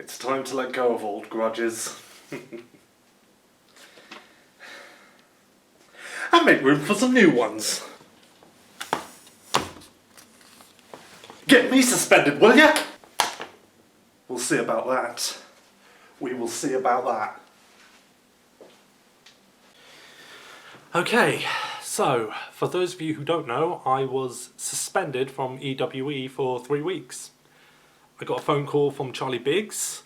It's time to let go of old grudges. And make room for some new ones. Get me suspended, will ya? We'll see about that. We will see about that. Okay, so for those of you who don't know, I was suspended from EWE for 3 weeks. I got a phone call from Charlie Biggs,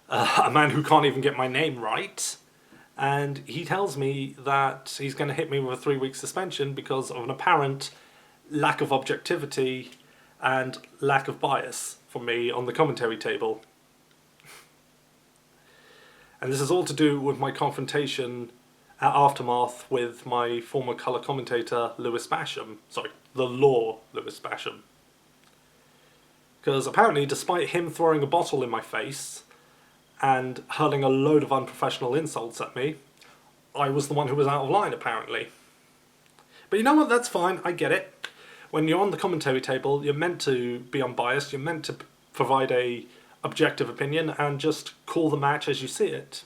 a man who can't even get my name right, and he tells me that he's going to hit me with a 3-week suspension because of an apparent lack of objectivity and lack of bias from me on the commentary table. And this is all to do with my confrontation at Aftermath with my former colour commentator Lewis Basham. Sorry, the Law Lewis Basham. Because apparently, despite him throwing a bottle in my face and hurling a load of unprofessional insults at me, I was the one who was out of line, apparently. But you know what, that's fine, I get it. When you're on the commentary table, you're meant to be unbiased, you're meant to provide a objective opinion and just call the match as you see it.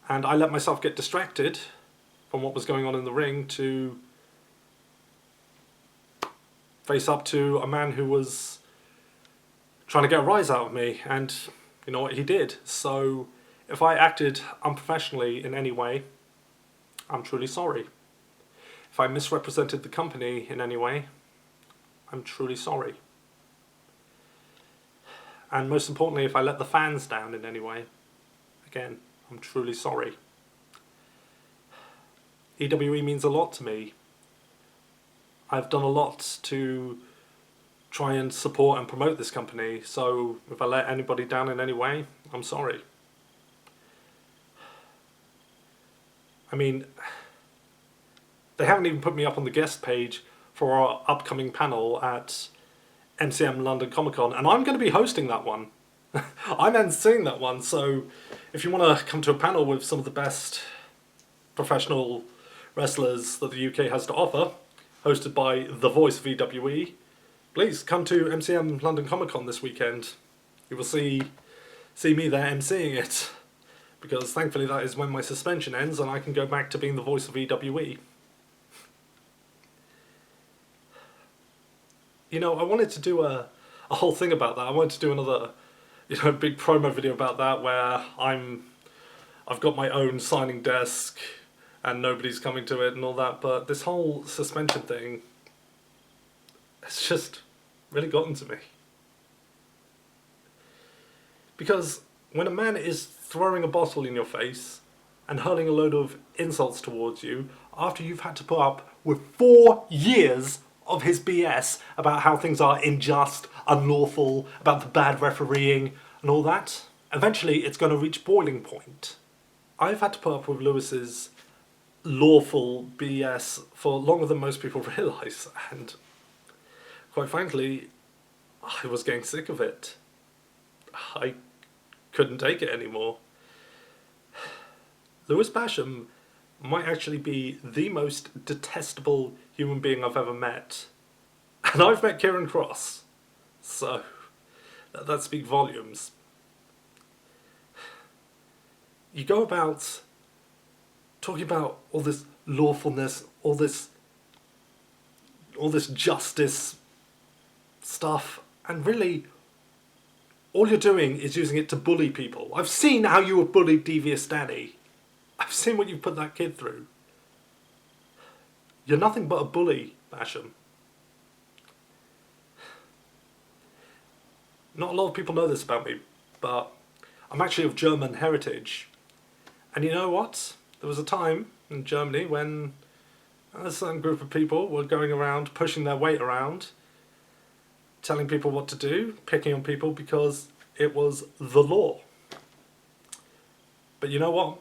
And I let myself get distracted from what was going on in the ring to face up to a man who was trying to get a rise out of me, and you know what, he did. So if I acted unprofessionally in any way, I'm truly sorry. If I misrepresented the company in any way, I'm truly sorry. And most importantly, if I let the fans down in any way, again, I'm truly sorry. EWE means a lot to me. I've done a lot to try and support and promote this company, so if I let anybody down in any way, I'm sorry. I mean, they haven't even put me up on the guest page for our upcoming panel at MCM London Comic Con, and I'm going to be hosting that one. I'm emceeing that one, so if you want to come to a panel with some of the best professional wrestlers that the UK has to offer, hosted by the voice of EWE, please come to MCM London Comic Con this weekend. You will see me there emceeing it, because thankfully that is when my suspension ends and I can go back to being the voice of EWE. You know, I wanted to do a whole thing about that. I wanted to do another, big promo video about that where I've got my own signing desk and nobody's coming to it and all that, but this whole suspension thing, it's just really gotten to me. Because when a man is throwing a bottle in your face and hurling a load of insults towards you after you've had to put up with 4 years of his BS about how things are unjust, unlawful, about the bad refereeing and all that, eventually it's going to reach boiling point. I've had to put up with Lewis's lawful BS for longer than most people realise, and quite frankly, I was getting sick of it. I couldn't take it anymore. Lewis Basham might actually be the most detestable human being I've ever met. And I've met Kieran Cross, so that speaks volumes. You go about talking about all this lawfulness, all this justice stuff, and really all you're doing is using it to bully people. I've seen how you have bullied Devious Danny. I've seen what you put that kid through. You're nothing but a bully, Basham. Not a lot of people know this about me, but I'm actually of German heritage. And you know what? There was a time in Germany when a certain group of people were going around pushing their weight around, telling people what to do, picking on people because it was the law. But you know what?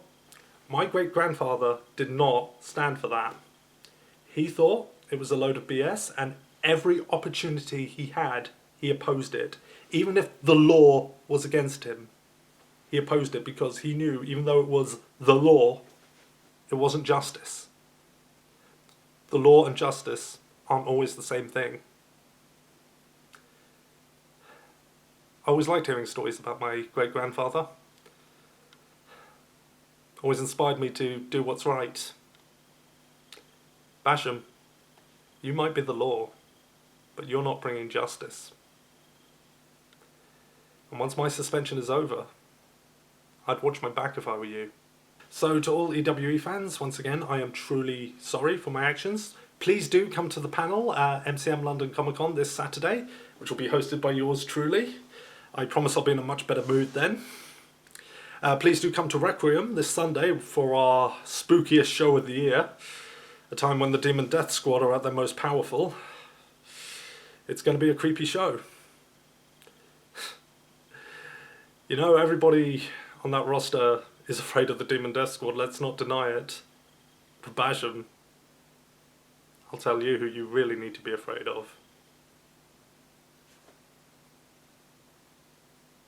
My great-grandfather did not stand for that. He thought it was a load of BS, and every opportunity he had, he opposed it. Even if the law was against him, he opposed it because he knew, even though it was the law, it wasn't justice. The law and justice aren't always the same thing. I always liked hearing stories about my great-grandfather. Always inspired me to do what's right. Basham, you might be the law, but you're not bringing justice. And once my suspension is over, I'd watch my back if I were you. So to all EWE fans, once again, I am truly sorry for my actions. Please do come to the panel at MCM London Comic Con this Saturday, which will be hosted by yours truly. I promise I'll be in a much better mood then. Please do come to Requiem this Sunday for our spookiest show of the year, a time when the Demon Death Squad are at their most powerful. It's going to be a creepy show. You know, everybody on that roster is afraid of the Demon Death Squad, let's not deny it. But Basham, I'll tell you who you really need to be afraid of.